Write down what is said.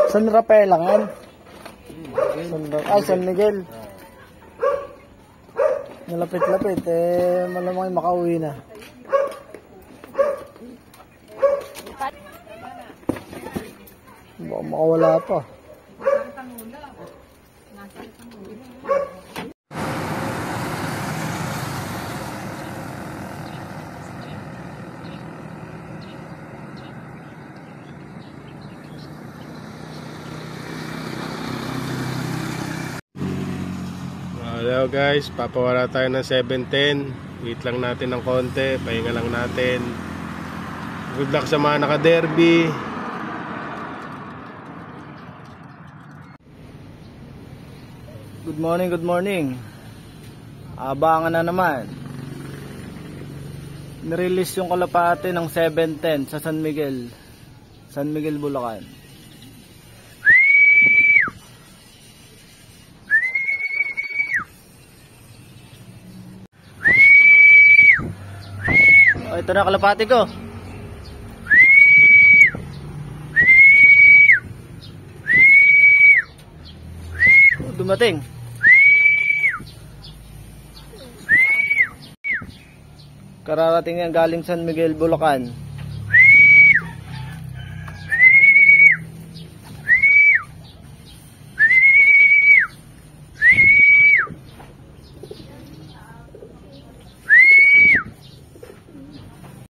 San Rafael lang yan? San Miguel. Malapit-lapit. Malamang makauwi na. Baka makawala pa. Hello guys, papawala tayo ng 710. Wait lang natin ng konti, pahinga lang natin. Good luck sa mga naka-derby. Good morning, good morning. Abangan na naman. Nirelease yung kalapate ng 710 sa San Miguel, Bulacan. Oh, ito na kalapate ko. Oh, dumating. Kararating yan galing San Miguel, Bulacan.